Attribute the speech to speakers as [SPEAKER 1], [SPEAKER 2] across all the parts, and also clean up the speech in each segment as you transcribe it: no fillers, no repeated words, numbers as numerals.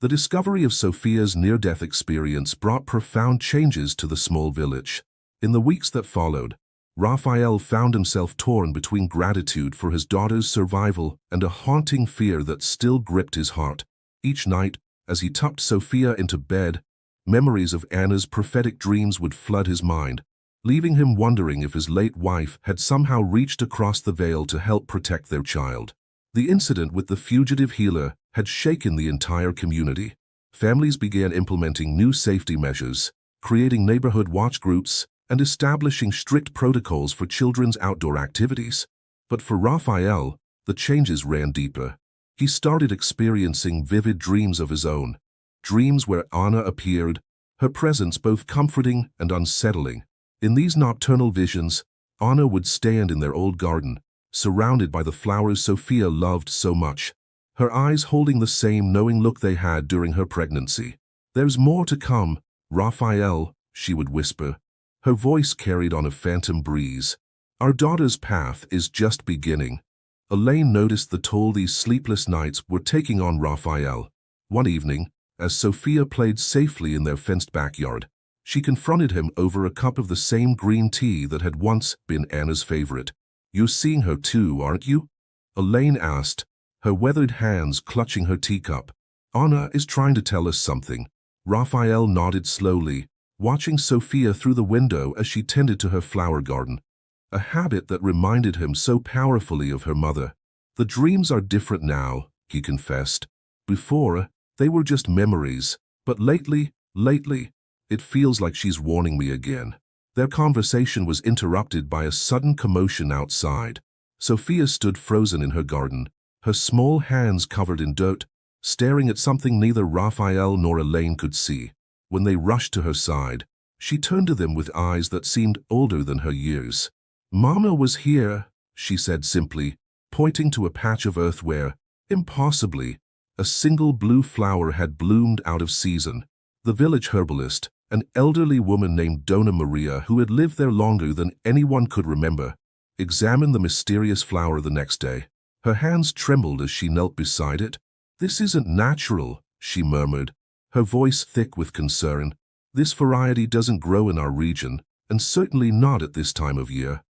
[SPEAKER 1] The discovery of Sophia's near-death experience brought profound changes to the small village. In the weeks that followed, Raphael found himself torn between gratitude for his daughter's survival and a haunting fear that still gripped his heart. Each night, as he tucked Sophia into bed, memories of Anna's prophetic dreams would flood his mind, leaving him wondering if his late wife had somehow reached across the veil to help protect their child. The incident with the fugitive healer had shaken the entire community. Families began implementing new safety measures, creating neighborhood watch groups, and establishing strict protocols for children's outdoor activities. But for Raphael, the changes ran deeper. He started experiencing vivid dreams of his own, dreams where Anna appeared, her presence both comforting and unsettling. In these nocturnal visions, Anna would stand in their old garden, surrounded by the flowers Sophia loved so much, her eyes holding the same knowing look they had during her pregnancy. "There's more to come, Raphael," she would whisper. Her voice carried on a phantom breeze. "Our daughter's path is just beginning." Elaine noticed the toll these sleepless nights were taking on Raphael. One evening, as Sophia played safely in their fenced backyard, she confronted him over a cup of the same green tea that had once been Anna's favorite. "You're seeing her too, aren't you?" Elaine asked, her weathered hands clutching her teacup. "Anna is trying to tell us something." Raphael nodded slowly, watching Sophia through the window as she tended to her flower garden, a habit that reminded him so powerfully of her mother. "The dreams are different now," he confessed. "Before, they were just memories, but lately, it feels like she's warning me again." Their conversation was interrupted by a sudden commotion outside. Sophia stood frozen in her garden, her small hands covered in dirt, staring at something neither Raphael nor Elaine could see. When they rushed to her side, she turned to them with eyes that seemed older than her years. "Mama was here," she said simply, pointing to a patch of earth where, impossibly, a single blue flower had bloomed out of season. The village herbalist, an elderly woman named Donna Maria who had lived there longer than anyone could remember, examined the mysterious flower the next day. Her hands trembled as she knelt beside it. "This isn't natural," she murmured, her voice thick with concern. "This variety doesn't grow in our region, and certainly not at this time of year."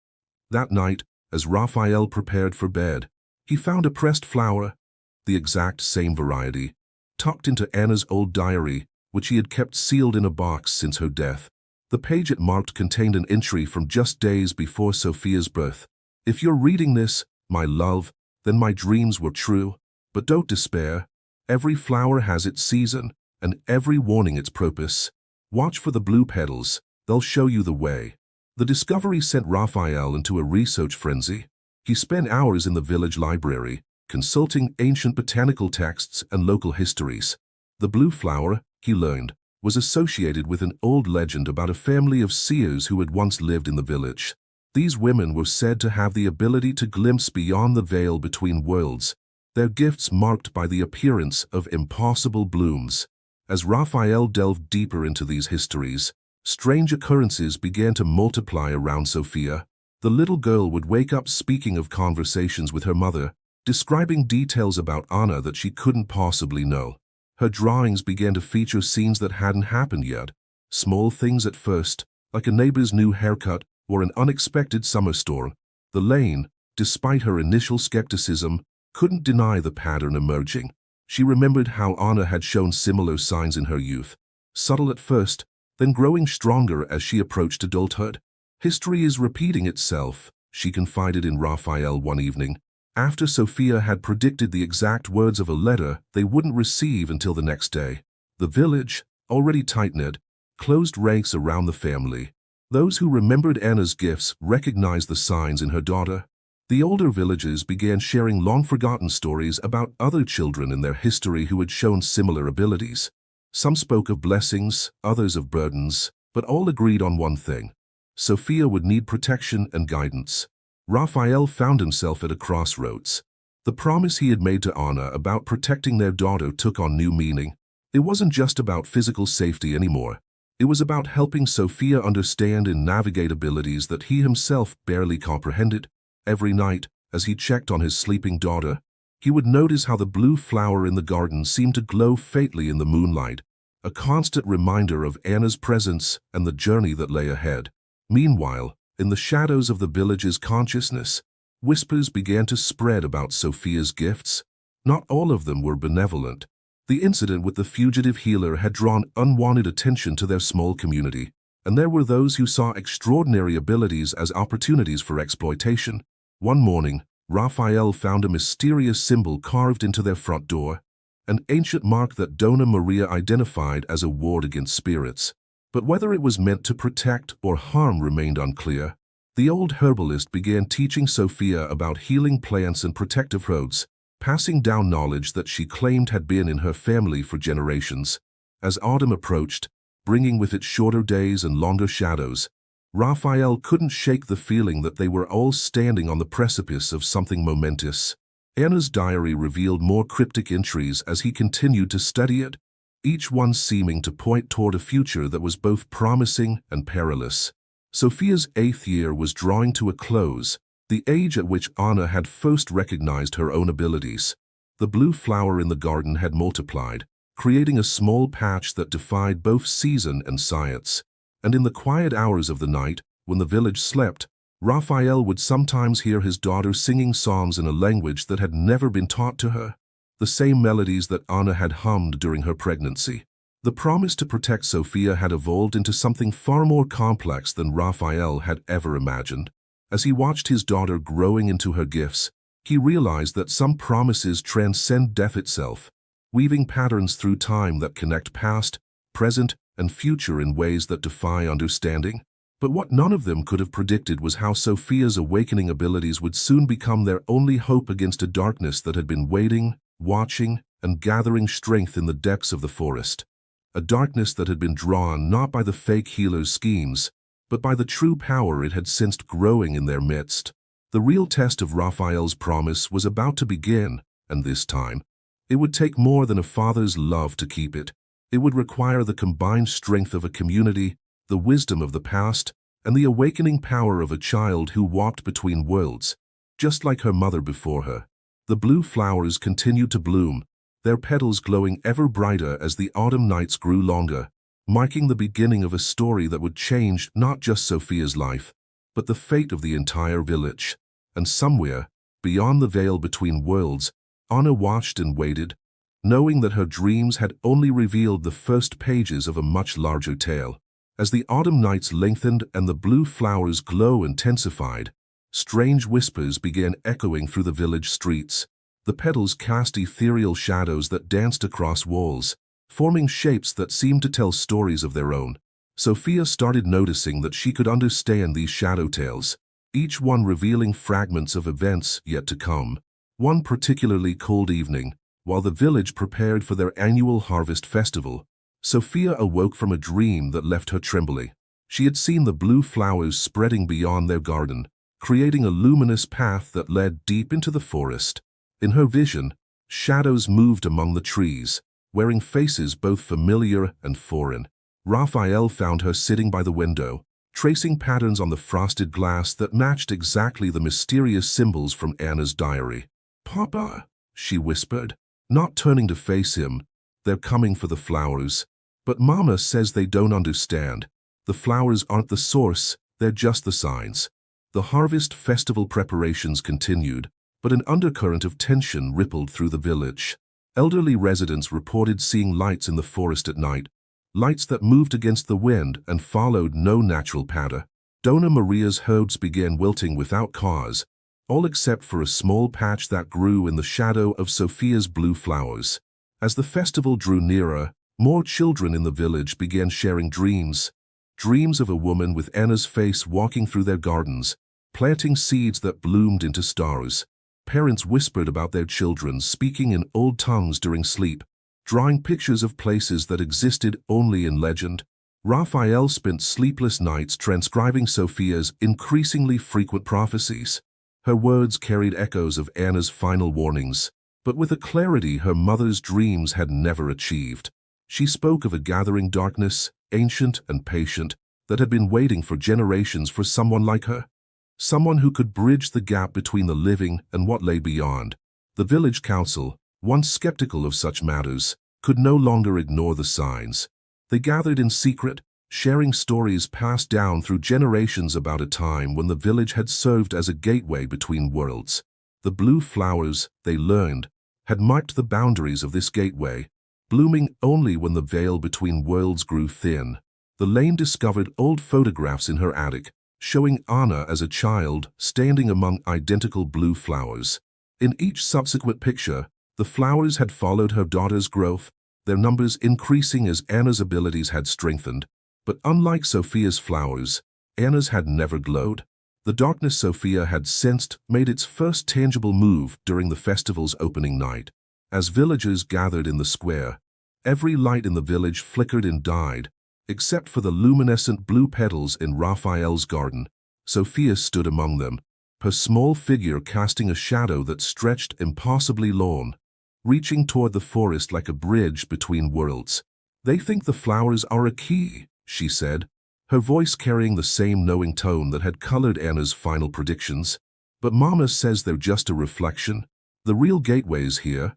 [SPEAKER 1] That night, as Raphael prepared for bed, he found a pressed flower, the exact same variety, tucked into Anna's old diary, which he had kept sealed in a box since her death. The page it marked contained an entry from just days before Sophia's birth. "If you're reading this, my love, then my dreams were true. But don't despair. Every flower has its season, and every warning its purpose. Watch for the blue petals, they'll show you the way." The discovery sent Raphael into a research frenzy. He spent hours in the village library, consulting ancient botanical texts and local histories. The blue flower, he learned, was associated with an old legend about a family of seers who had once lived in the village. These women were said to have the ability to glimpse beyond the veil between worlds, their gifts marked by the appearance of impossible blooms. As Raphael delved deeper into these histories, strange occurrences began to multiply around Sophia. The little girl would wake up speaking of conversations with her mother, describing details about Anna that she couldn't possibly know. Her drawings began to feature scenes that hadn't happened yet, small things at first, like a neighbor's new haircut or an unexpected summer storm. Elaine, despite her initial skepticism, couldn't deny the pattern emerging. She remembered how Anna had shown similar signs in her youth, subtle at first, then growing stronger as she approached adulthood. "History is repeating itself," she confided in Raphael one evening, after Sophia had predicted the exact words of a letter they wouldn't receive until the next day. The village, already tight-knit, closed ranks around the family. Those who remembered Anna's gifts recognized the signs in her daughter. The older villagers began sharing long-forgotten stories about other children in their history who had shown similar abilities. Some spoke of blessings, others of burdens, but all agreed on one thing: Sophia would need protection and guidance. Raphael found himself at a crossroads. The promise he had made to Anna about protecting their daughter took on new meaning. It wasn't just about physical safety anymore. It was about helping Sophia understand and navigate abilities that he himself barely comprehended. Every night, as he checked on his sleeping daughter, he would notice how the blue flower in the garden seemed to glow faintly in the moonlight, a constant reminder of Anna's presence and the journey that lay ahead. Meanwhile, in the shadows of the village's consciousness, whispers began to spread about Sophia's gifts. Not all of them were benevolent. The incident with the fugitive healer had drawn unwanted attention to their small community, and there were those who saw extraordinary abilities as opportunities for exploitation. One morning, Raphael found a mysterious symbol carved into their front door, an ancient mark that Dona Maria identified as a ward against spirits. But whether it was meant to protect or harm remained unclear. The old herbalist began teaching Sophia about healing plants and protective roads, passing down knowledge that she claimed had been in her family for generations. As autumn approached, bringing with it shorter days and longer shadows, Raphael couldn't shake the feeling that they were all standing on the precipice of something momentous. Anna's diary revealed more cryptic entries as he continued to study it, each one seeming to point toward a future that was both promising and perilous. Sophia's 8th year was drawing to a close, the age at which Anna had first recognized her own abilities. The blue flower in the garden had multiplied, creating a small patch that defied both season and science. And in the quiet hours of the night, when the village slept, Raphael would sometimes hear his daughter singing songs in a language that had never been taught to her, the same melodies that Anna had hummed during her pregnancy. The promise to protect Sophia had evolved into something far more complex than Raphael had ever imagined. As he watched his daughter growing into her gifts, he realized that some promises transcend death itself, weaving patterns through time that connect past, present, and future in ways that defy understanding. But what none of them could have predicted was how Sophia's awakening abilities would soon become their only hope against a darkness that had been waiting, watching, and gathering strength in the depths of the forest. A darkness that had been drawn not by the fake healer's schemes, but by the true power it had sensed growing in their midst. The real test of Raphael's promise was about to begin, and this time, it would take more than a father's love to keep it. It would require the combined strength of a community, the wisdom of the past, and the awakening power of a child who walked between worlds, just like her mother before her. The blue flowers continued to bloom, their petals glowing ever brighter as the autumn nights grew longer, marking the beginning of a story that would change not just Sophia's life, but the fate of the entire village. And somewhere, beyond the veil between worlds, Anna watched and waited, knowing that her dreams had only revealed the first pages of a much larger tale. As the autumn nights lengthened and the blue flowers' glow intensified, strange whispers began echoing through the village streets. The petals cast ethereal shadows that danced across walls, forming shapes that seemed to tell stories of their own. Sophia started noticing that she could understand these shadow tales, each one revealing fragments of events yet to come. One particularly cold evening, while the village prepared for their annual harvest festival, Sophia awoke from a dream that left her trembling. She had seen the blue flowers spreading beyond their garden, creating a luminous path that led deep into the forest. In her vision, shadows moved among the trees, wearing faces both familiar and foreign. Raphael found her sitting by the window, tracing patterns on the frosted glass that matched exactly the mysterious symbols from Anna's diary. "Papa," she whispered, not turning to face him. "They're coming for the flowers. But Mama says they don't understand. The flowers aren't the source, they're just the signs." The harvest festival preparations continued, but an undercurrent of tension rippled through the village. Elderly residents reported seeing lights in the forest at night, lights that moved against the wind and followed no natural pattern. Dona Maria's herds began wilting without cause, all except for a small patch that grew in the shadow of Sophia's blue flowers. As the festival drew nearer, more children in the village began sharing dreams of a woman with Anna's face walking through their gardens, planting seeds that bloomed into stars. Parents whispered about their children speaking in old tongues during sleep, drawing pictures of places that existed only in legend. Raphael spent sleepless nights transcribing Sophia's increasingly frequent prophecies. Her words carried echoes of Anna's final warnings, but with a clarity her mother's dreams had never achieved. She spoke of a gathering darkness, ancient and patient, that had been waiting for generations for someone like her. Someone who could bridge the gap between the living and what lay beyond. The village council, once skeptical of such matters, could no longer ignore the signs. They gathered in secret, sharing stories passed down through generations about a time when the village had served as a gateway between worlds. The blue flowers, they learned, had marked the boundaries of this gateway, blooming only when the veil between worlds grew thin. The lane discovered old photographs in her attic, showing Anna as a child standing among identical blue flowers. In each subsequent picture, the flowers had followed her daughter's growth, their numbers increasing as Anna's abilities had strengthened. But unlike Sophia's flowers, Anna's had never glowed. The darkness Sophia had sensed made its first tangible move during the festival's opening night. As villagers gathered in the square, every light in the village flickered and died, except for the luminescent blue petals in Raphael's garden. Sophia stood among them, her small figure casting a shadow that stretched impossibly long, reaching toward the forest like a bridge between worlds. "They think the flowers are a key," she said, her voice carrying the same knowing tone that had colored Anna's final predictions. "But Mama says they're just a reflection. The real gateway's here."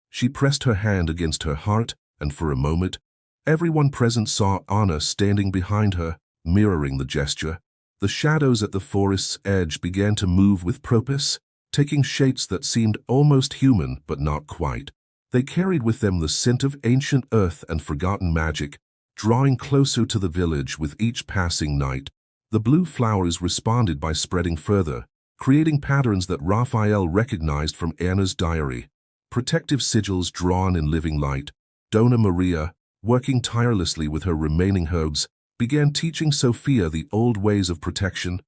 [SPEAKER 1] She pressed her hand against her heart, and for a moment, everyone present saw Anna standing behind her, mirroring the gesture. The shadows at the forest's edge began to move with purpose, taking shapes that seemed almost human but not quite. They carried with them the scent of ancient earth and forgotten magic, drawing closer to the village with each passing night. The blue flowers responded by spreading further, creating patterns that Raphael recognized from Anna's diary. Protective sigils drawn in living light. Donna Maria, working tirelessly with her remaining herbs, began teaching Sophia the old ways of protection,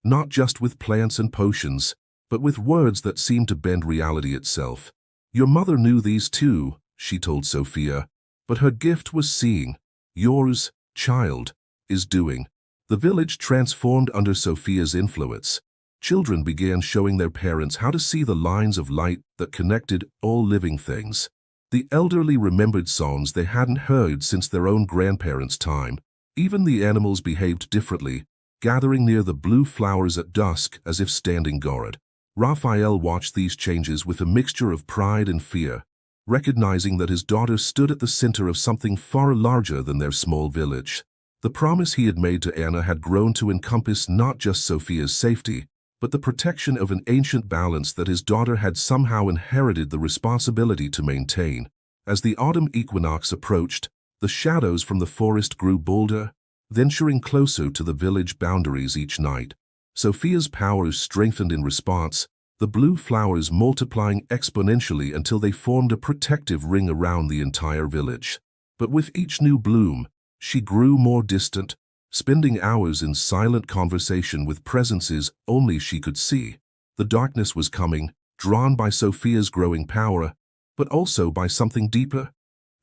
[SPEAKER 1] not just with plants and potions, but with words that seemed to bend reality itself. "Your mother knew these too," she told Sophia, "but her gift was seeing. Yours, child, is doing." The village transformed under Sophia's influence. Children began showing their parents how to see the lines of light that connected all living things. The elderly remembered songs they hadn't heard since their own grandparents' time. Even the animals behaved differently, gathering near the blue flowers at dusk as if standing guard. Raphael watched these changes with a mixture of pride and fear, recognizing that his daughter stood at the center of something far larger than their small village. The promise he had made to Anna had grown to encompass not just Sophia's safety, but the protection of an ancient balance that his daughter had somehow inherited the responsibility to maintain. As the autumn equinox approached, the shadows from the forest grew bolder, venturing closer to the village boundaries each night. Sophia's powers strengthened in response, the blue flowers multiplying exponentially until they formed a protective ring around the entire village. But with each new bloom, she grew more distant, spending hours in silent conversation with presences only she could see. The darkness was coming, drawn by Sophia's growing power, but also by something deeper.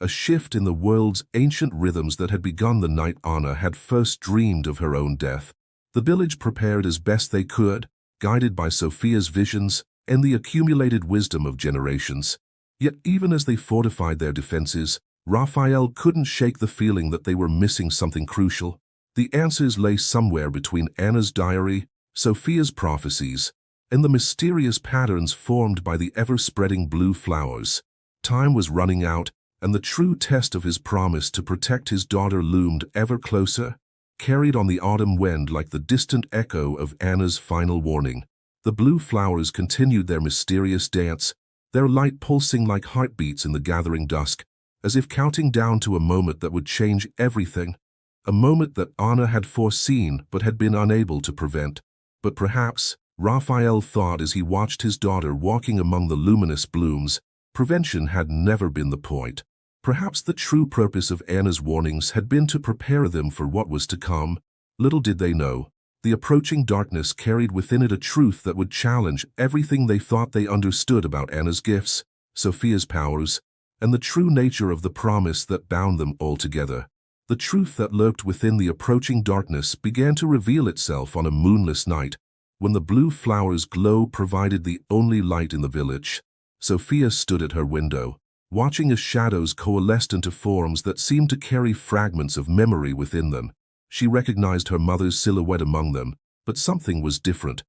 [SPEAKER 1] A shift in the world's ancient rhythms that had begun the night Anna had first dreamed of her own death. The village prepared as best they could, guided by Sophia's visions and the accumulated wisdom of generations. Yet even as they fortified their defenses, Raphael couldn't shake the feeling that they were missing something crucial. The answers lay somewhere between Anna's diary, Sophia's prophecies, and the mysterious patterns formed by the ever-spreading blue flowers. Time was running out, and the true test of his promise to protect his daughter loomed ever closer, carried on the autumn wind like the distant echo of Anna's final warning. The blue flowers continued their mysterious dance, their light pulsing like heartbeats in the gathering dusk, as if counting down to a moment that would change everything, a moment that Anna had foreseen but had been unable to prevent. But perhaps, Raphael thought as he watched his daughter walking among the luminous blooms, prevention had never been the point. Perhaps the true purpose of Anna's warnings had been to prepare them for what was to come. Little did they know, the approaching darkness carried within it a truth that would challenge everything they thought they understood about Anna's gifts, Sophia's powers, and the true nature of the promise that bound them all together. The truth that lurked within the approaching darkness began to reveal itself on a moonless night, when the blue flowers' glow provided the only light in the village. Sophia stood at her window, watching as shadows coalesced into forms that seemed to carry fragments of memory within them. She recognized her mother's silhouette among them, but something was different.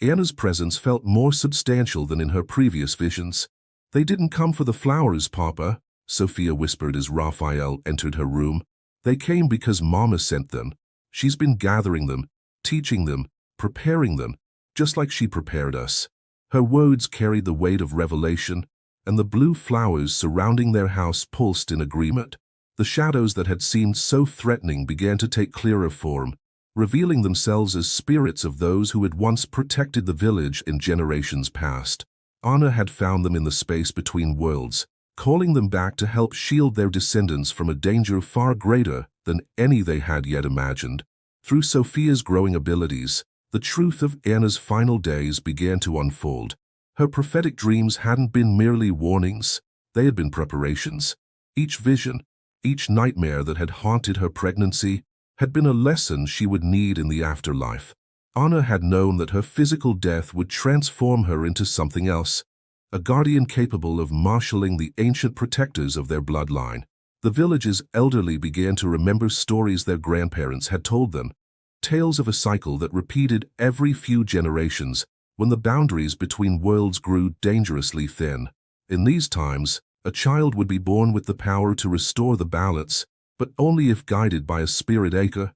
[SPEAKER 1] Anna's presence felt more substantial than in her previous visions. "They didn't come for the flowers, Papa," Sophia whispered as Raphael entered her room. "They came because Mama sent them. She's been gathering them, teaching them, preparing them, just like she prepared us." Her words carried the weight of revelation, and the blue flowers surrounding their house pulsed in agreement. The shadows that had seemed so threatening began to take clearer form, revealing themselves as spirits of those who had once protected the village in generations past. Anna had found them in the space between worlds, calling them back to help shield their descendants from a danger far greater than any they had yet imagined. Through Sophia's growing abilities, the truth of Anna's final days began to unfold. Her prophetic dreams hadn't been merely warnings, they had been preparations. Each vision, each nightmare that had haunted her pregnancy, had been a lesson she would need in the afterlife. Anna had known that her physical death would transform her into something else, a guardian capable of marshalling the ancient protectors of their bloodline. The village's elderly began to remember stories their grandparents had told them, tales of a cycle that repeated every few generations when the boundaries between worlds grew dangerously thin. In these times, a child would be born with the power to restore the balance, but only if guided by a spirit anchor,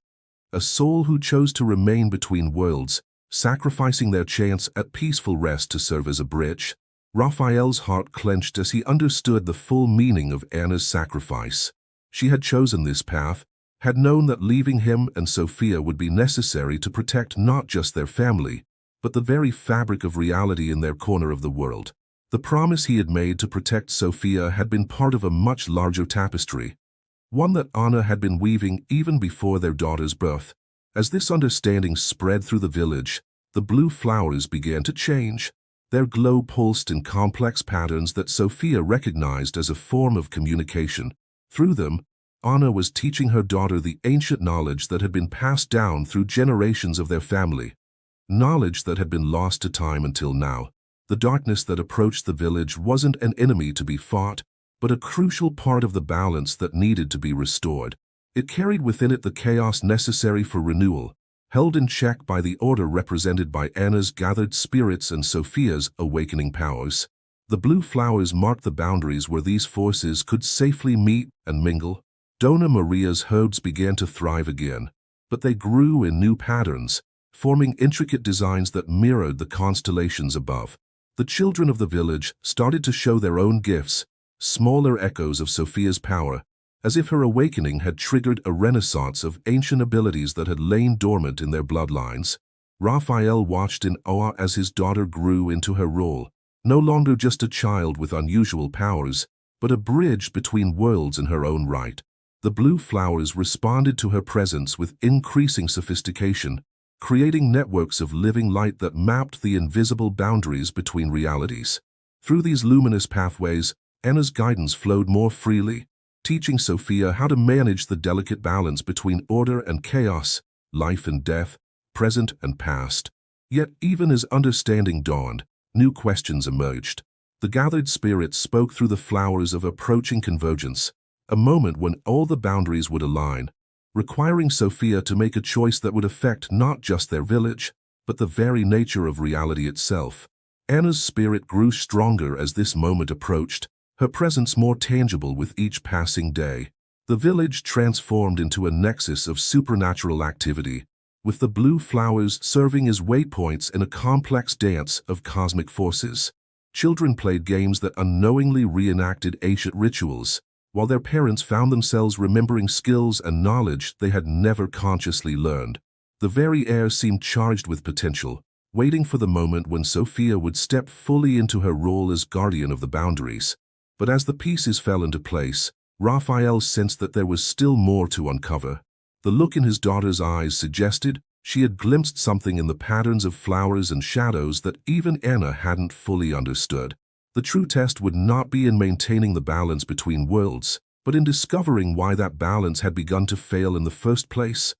[SPEAKER 1] a soul who chose to remain between worlds, sacrificing their chance at peaceful rest to serve as a bridge. Raphael's heart clenched as he understood the full meaning of Anna's sacrifice. She had chosen this path, had known that leaving him and Sophia would be necessary to protect not just their family, but the very fabric of reality in their corner of the world. The promise he had made to protect Sophia had been part of a much larger tapestry, one that Anna had been weaving even before their daughter's birth. As this understanding spread through the village, the blue flowers began to change. Their glow pulsed in complex patterns that Sophia recognized as a form of communication. Through them, Anna was teaching her daughter the ancient knowledge that had been passed down through generations of their family, knowledge that had been lost to time until now. The darkness that approached the village wasn't an enemy to be fought, but a crucial part of the balance that needed to be restored. It carried within it the chaos necessary for renewal, held in check by the order represented by Anna's gathered spirits and Sophia's awakening powers. The blue flowers marked the boundaries where these forces could safely meet and mingle. Dona Maria's herds began to thrive again, but they grew in new patterns, forming intricate designs that mirrored the constellations above. The children of the village started to show their own gifts, smaller echoes of Sophia's power, as if her awakening had triggered a renaissance of ancient abilities that had lain dormant in their bloodlines. Raphael watched in awe as his daughter grew into her role, no longer just a child with unusual powers, but a bridge between worlds in her own right. The blue flowers responded to her presence with increasing sophistication, creating networks of living light that mapped the invisible boundaries between realities. Through these luminous pathways, Anna's guidance flowed more freely, teaching Sophia how to manage the delicate balance between order and chaos, life and death, present and past. Yet even as understanding dawned, new questions emerged. The gathered spirits spoke through the flowers of approaching convergence, a moment when all the boundaries would align, requiring Sophia to make a choice that would affect not just their village, but the very nature of reality itself. Anna's spirit grew stronger as this moment approached, her presence more tangible with each passing day. The village transformed into a nexus of supernatural activity, with the blue flowers serving as waypoints in a complex dance of cosmic forces. Children played games that unknowingly reenacted ancient rituals, while their parents found themselves remembering skills and knowledge they had never consciously learned. The very air seemed charged with potential, waiting for the moment when Sophia would step fully into her role as guardian of the boundaries. But as the pieces fell into place, Raphael sensed that there was still more to uncover. The look in his daughter's eyes suggested she had glimpsed something in the patterns of flowers and shadows that even Anna hadn't fully understood. The true test would not be in maintaining the balance between worlds, but in discovering why that balance had begun to fail in the first place,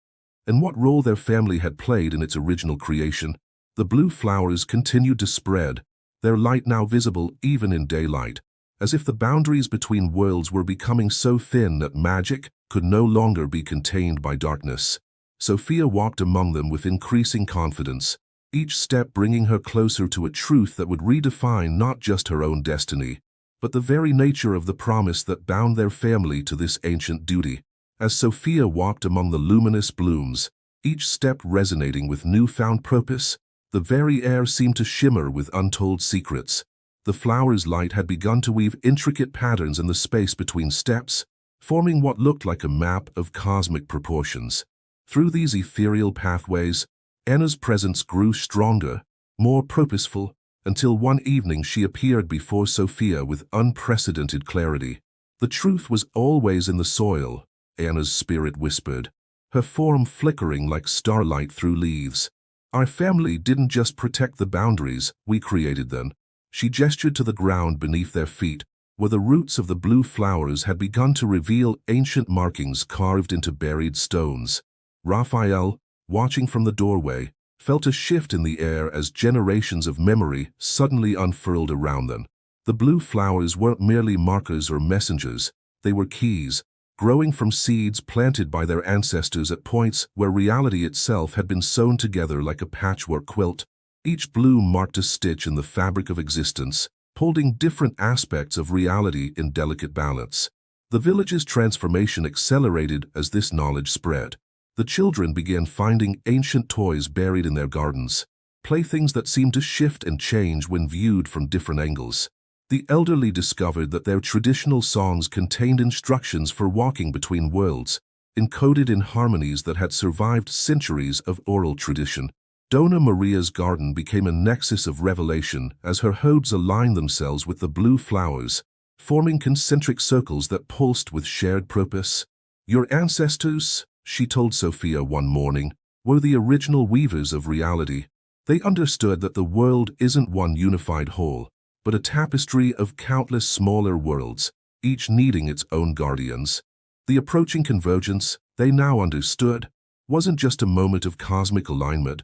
[SPEAKER 1] and what role their family had played in its original creation. The blue flowers continued to spread, their light now visible even in daylight, as if the boundaries between worlds were becoming so thin that magic could no longer be contained by darkness. Sophia walked among them with increasing confidence, each step bringing her closer to a truth that would redefine not just her own destiny, but the very nature of the promise that bound their family to this ancient duty. As Sophia walked among the luminous blooms, each step resonating with newfound purpose, the very air seemed to shimmer with untold secrets. The flower's light had begun to weave intricate patterns in the space between steps, forming what looked like a map of cosmic proportions. Through these ethereal pathways, Anna's presence grew stronger, more purposeful, until one evening she appeared before Sophia with unprecedented clarity. The truth was always in the soil, Anna's spirit whispered, her form flickering like starlight through leaves. Our family didn't just protect the boundaries, we created them. She gestured to the ground beneath their feet, where the roots of the blue flowers had begun to reveal ancient markings carved into buried stones. Raphael, watching from the doorway, felt a shift in the air as generations of memory suddenly unfurled around them. The blue flowers weren't merely markers or messengers, they were keys, growing from seeds planted by their ancestors at points where reality itself had been sewn together like a patchwork quilt. Each bloom marked a stitch in the fabric of existence, holding different aspects of reality in delicate balance. The village's transformation accelerated as this knowledge spread. The children began finding ancient toys buried in their gardens, playthings that seemed to shift and change when viewed from different angles. The elderly discovered that their traditional songs contained instructions for walking between worlds, encoded in harmonies that had survived centuries of oral tradition. Dona Maria's garden became a nexus of revelation as her hodes aligned themselves with the blue flowers, forming concentric circles that pulsed with shared purpose. Your ancestors, she told Sophia one morning, were the original weavers of reality. They understood that the world isn't one unified whole, but a tapestry of countless smaller worlds, each needing its own guardians. The approaching convergence, they now understood, wasn't just a moment of cosmic alignment.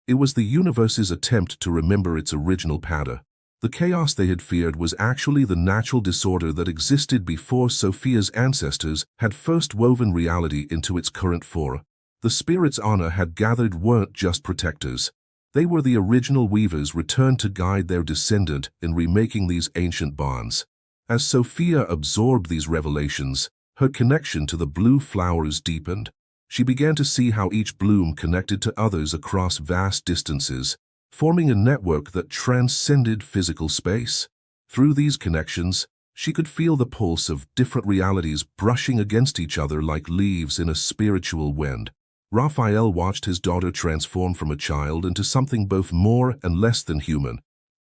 [SPEAKER 1] It was the universe's attempt to remember its original pattern. The chaos they had feared was actually the natural disorder that existed before Sophia's ancestors had first woven reality into its current form. The spirits Anna had gathered weren't just protectors. They were the original weavers returned to guide their descendant in remaking these ancient bonds. As Sophia absorbed these revelations, her connection to the blue flowers deepened. She began to see how each bloom connected to others across vast distances, forming a network that transcended physical space. Through these connections, she could feel the pulse of different realities brushing against each other like leaves in a spiritual wind. Raphael watched his daughter transform from a child into something both more and less than human,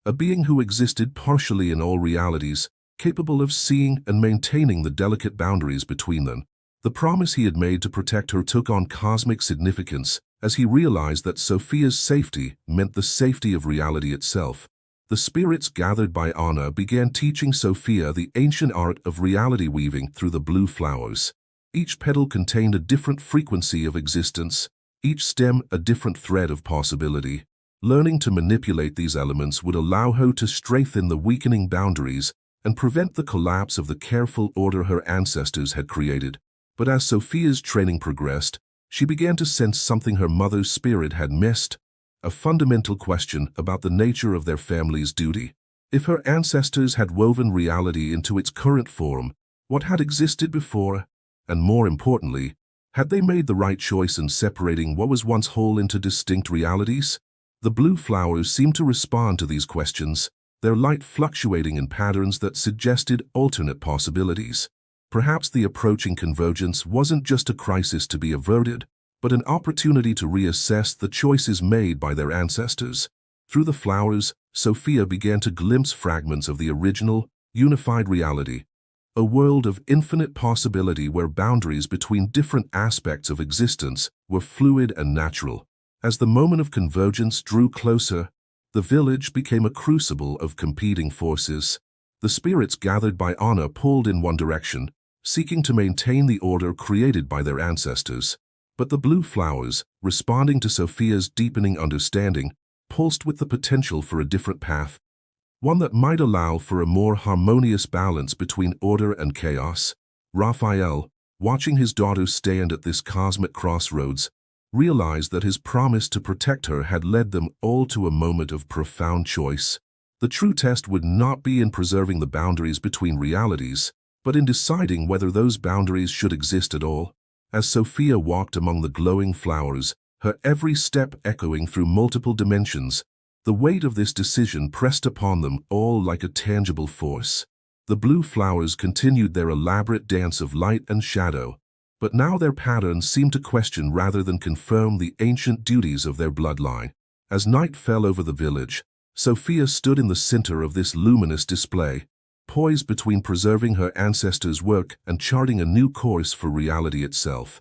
[SPEAKER 1] a being who existed partially in all realities, capable of seeing and maintaining the delicate boundaries between them. The promise he had made to protect her took on cosmic significance as he realized that Sophia's safety meant the safety of reality itself. The spirits gathered by Anna began teaching Sophia the ancient art of reality weaving through the blue flowers. Each petal contained a different frequency of existence, each stem a different thread of possibility. Learning to manipulate these elements would allow her to strengthen the weakening boundaries and prevent the collapse of the careful order her ancestors had created. But as Sophia's training progressed, she began to sense something her mother's spirit had missed, a fundamental question about the nature of their family's duty. If her ancestors had woven reality into its current form, what had existed before? And more importantly, had they made the right choice in separating what was once whole into distinct realities? The blue flowers seemed to respond to these questions, their light fluctuating in patterns that suggested alternate possibilities. Perhaps the approaching convergence wasn't just a crisis to be averted, but an opportunity to reassess the choices made by their ancestors. Through the flowers, Sophia began to glimpse fragments of the original, unified reality, a world of infinite possibility where boundaries between different aspects of existence were fluid and natural. As the moment of convergence drew closer, the village became a crucible of competing forces. The spirits gathered by Anna pulled in one direction, seeking to maintain the order created by their ancestors. But the blue flowers, responding to Sophia's deepening understanding, pulsed with the potential for a different path, one that might allow for a more harmonious balance between order and chaos. Raphael, watching his daughter stand at this cosmic crossroads, realized that his promise to protect her had led them all to a moment of profound choice. The true test would not be in preserving the boundaries between realities, but in deciding whether those boundaries should exist at all. As Sophia walked among the glowing flowers, her every step echoing through multiple dimensions, the weight of this decision pressed upon them all like a tangible force. The blue flowers continued their elaborate dance of light and shadow, but now their patterns seemed to question rather than confirm the ancient duties of their bloodline. As night fell over the village, Sophia stood in the center of this luminous display, poised between preserving her ancestors' work and charting a new course for reality itself.